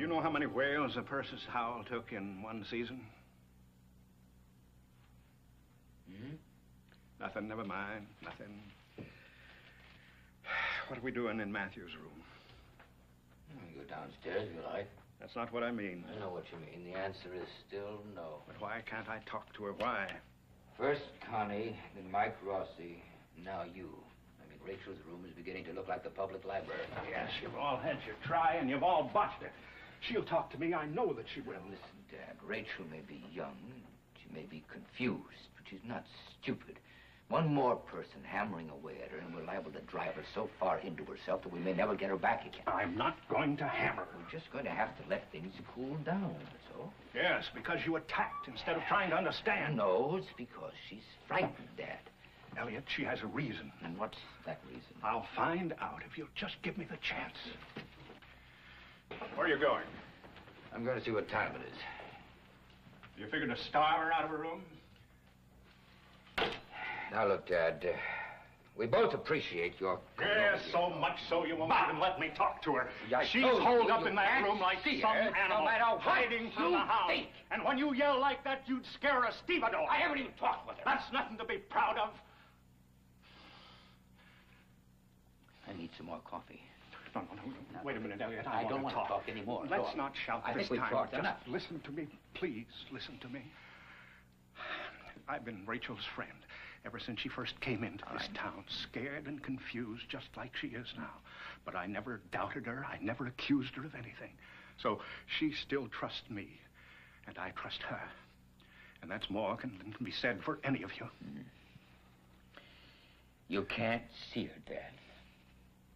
you know how many whales a Persis Howell took in one season? Hmm? Nothing, never mind, nothing. What are we doing in Matthew's room? You go downstairs if you like. That's not what I mean. I know what you mean. The answer is still no. But why can't I talk to her? Why? First Connie, then Mike Rossi, now you. I mean, Rachel's room is beginning to look like the public library. Yes, you've all had your try and you've all botched it. She'll talk to me. I know that she will. Listen, Dad, Rachel may be young. She may be confused, but she's not stupid. One more person hammering away at her, and we're liable to drive her so far into herself that we may never get her back again. I'm not going to hammer her. We're just going to have to let things cool down, that's all. Yes, because you attacked instead of trying to understand. No, it's because she's frightened, Dad. Elliot, she has a reason. And what's that reason? I'll find out if you'll just give me the chance. Where are you going? I'm going to see what time it is. You figure to starve her out of her room? Now, look, Dad, we both appreciate your... Yes, so much so you won't even let me talk to her. I She's told holed you up in that room like some animal, no matter hiding from the hound. Think. And when you yell like that, you'd scare a stevedore. I haven't even talked with her. That's nothing to be proud of. I need some more coffee. No. Wait a minute, Elliot. I don't want to talk anymore. Let's not shout I this think we've time. talked Just enough. listen to me. Please, listen to me. I've been Rachel's friend ever since she first came into this town, scared and confused, just like she is now. But I never doubted her. I never accused her of anything. So she still trusts me, and I trust her. And that's more than can be said for any of you. You can't see her, Dad.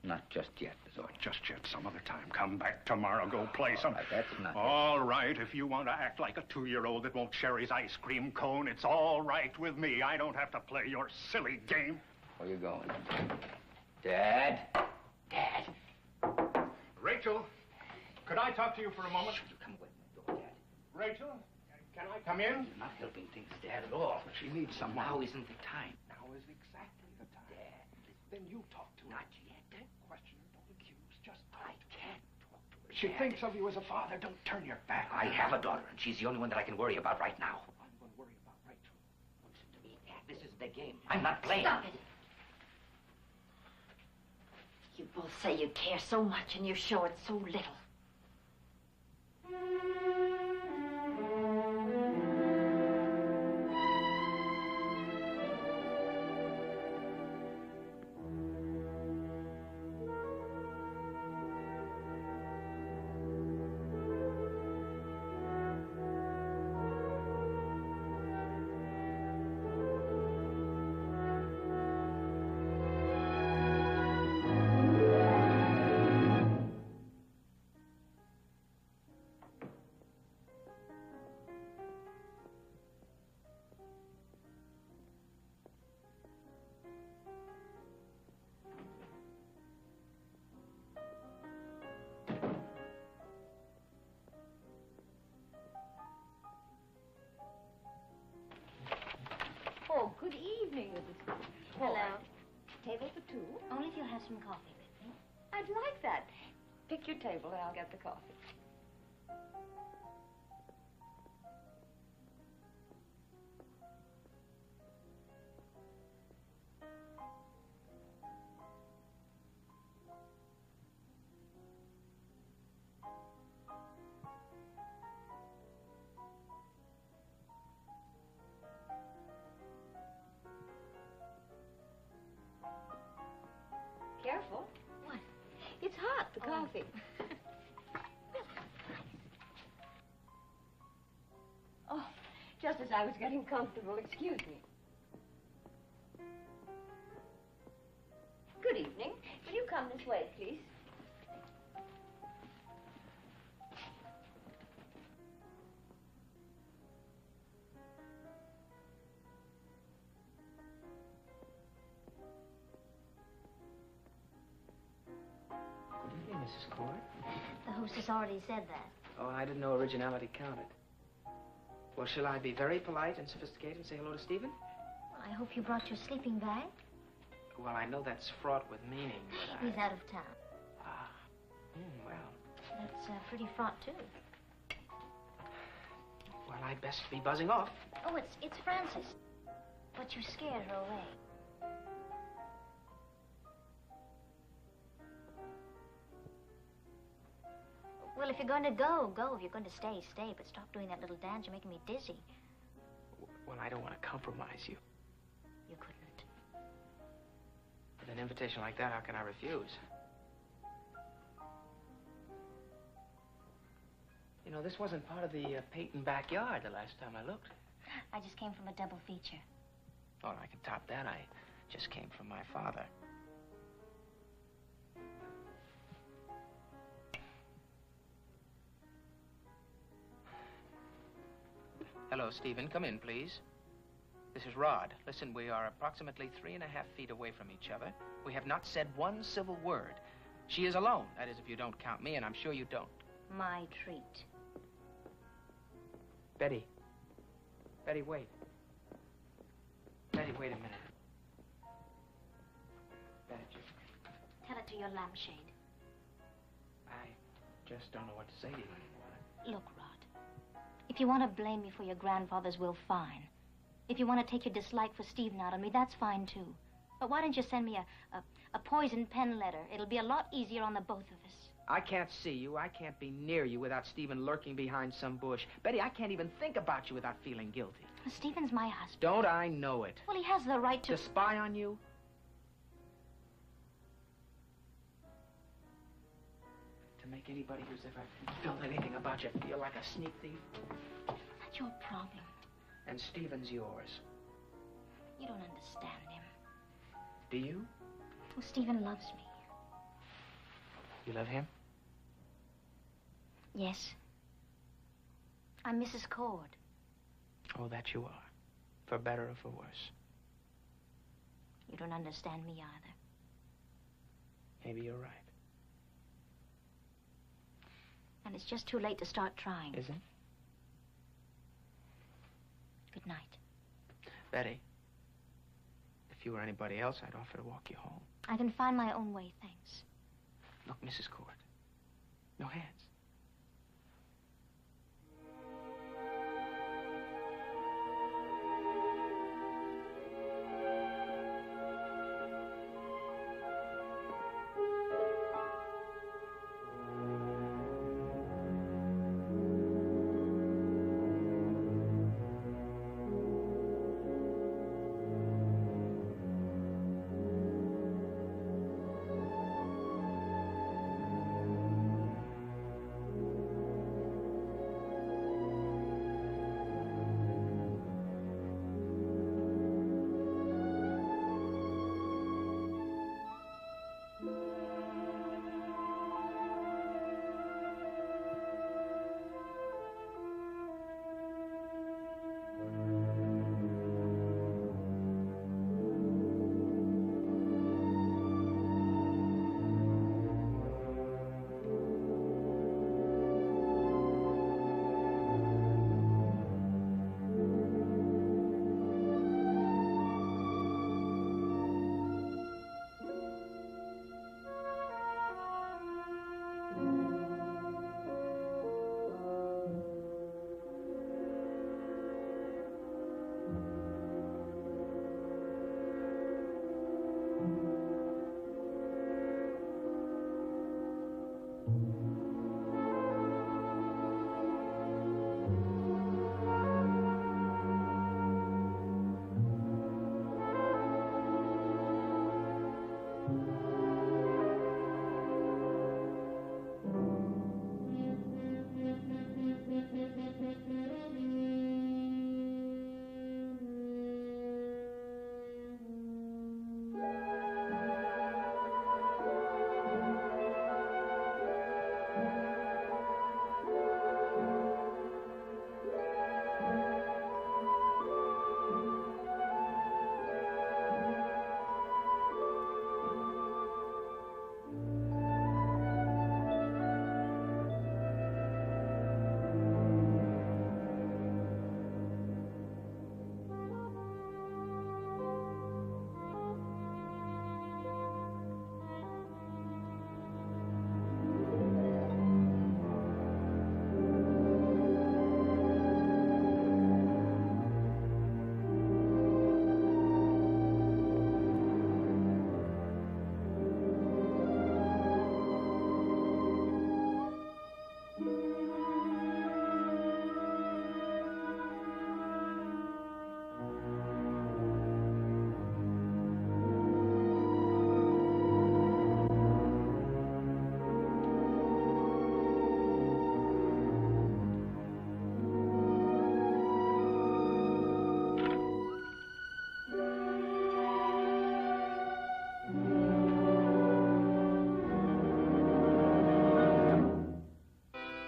Not just yet. Not just yet. Some other time. Come back tomorrow. Go play some... Right, that's not... All right. If you want to act like a 2-year-old that won't share his ice cream cone, it's all right with me. I don't have to play your silly game. Where you going? Dad? Dad? Rachel, could I talk to you for a moment? You come away from the door, Dad. Rachel, can I come in? You're not helping things, Dad, at all. She needs someone. Now isn't the time. Now is exactly the time. Dad. Then you talk to her. Not yet. Don't question her. Don't accuse. Just talk. I can't talk to her, She Dad. thinks of you as a father. Don't turn your back. I have a daughter, and she's the only one that I can worry about right now. I'm going to worry about Rachel. Listen to me, Dad. This is the game. I'm not playing. Stop it. You both say you care so much, and you show it so little. Oh, good evening, Mrs. Hello. Table for two? Only if you'll have some coffee with me. I'd like that. Pick your table and I'll get the coffee. Careful. What? It's hot, the coffee. Oh, just as I was getting comfortable, excuse me. Good evening. Will you come this way, please? Good evening, Mrs. Court. The host has already said that. Oh, I didn't know originality counted. Well, shall I be very polite and sophisticated and say hello to Stephen? I hope you brought your sleeping bag. Well, I know that's fraught with meaning, but He's out of town. well. That's pretty front, too. Well, I'd best be buzzing off. Oh, it's Frances. But you scared her away. Well, if you're going to go, go. If you're going to stay, stay. But stop doing that little dance. You're making me dizzy. Well, I don't want to compromise you. You couldn't. With an invitation like that, how can I refuse? You know, this wasn't part of the PEYTON backyard the last time I looked. I just came from a double feature. Oh, I can top that. I just came from my father. Hello, Stephen. Come in, please. This is Rod. Listen, we are approximately 3.5 feet away from each other. We have not said one civil word. She is alone. That is, if you don't count me, and I'm sure you don't. My treat. Betty. Betty, wait. Betty, wait a minute. Betty, Tell it to your lampshade. I just don't know what to say to you anymore. Look, Rod. If you want to blame me for your grandfather's will, fine. If you want to take your dislike for Stephen out on me, that's fine, too. But why don't you send me a poison pen letter? It'll be a lot easier on the both of us. I can't see you. I can't be near you without Stephen lurking behind some bush. Betty, I can't even think about you without feeling guilty. Stephen's my husband. Don't I know it? Well, he has the right to... To spy on you? To make anybody who's ever felt anything about you feel like a sneak thief? That's your problem. And Stephen's yours. You don't understand him. Do you? Well, Stephen loves me. You love him? Yes. I'm Mrs. Cord. Oh, that you are. For better or for worse. You don't understand me either. Maybe you're right. And it's just too late to start trying. Is it? Good night. Betty, if you were anybody else, I'd offer to walk you home. I can find my own way, thanks. Look, Mrs. Cord, no hands.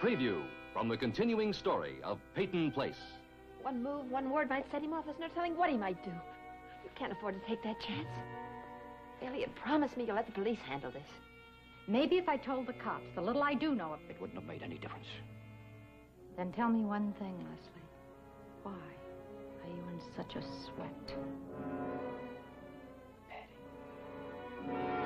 preview from the continuing story of Peyton Place. One move, one word might set him off. There's no telling what he might do. You can't afford to take that chance. Elliot, promise me you'll let the police handle this. Maybe if I told the cops the little I do know of it. It wouldn't have made any difference. Then tell me one thing, Leslie. Why are you in such a sweat? Patty.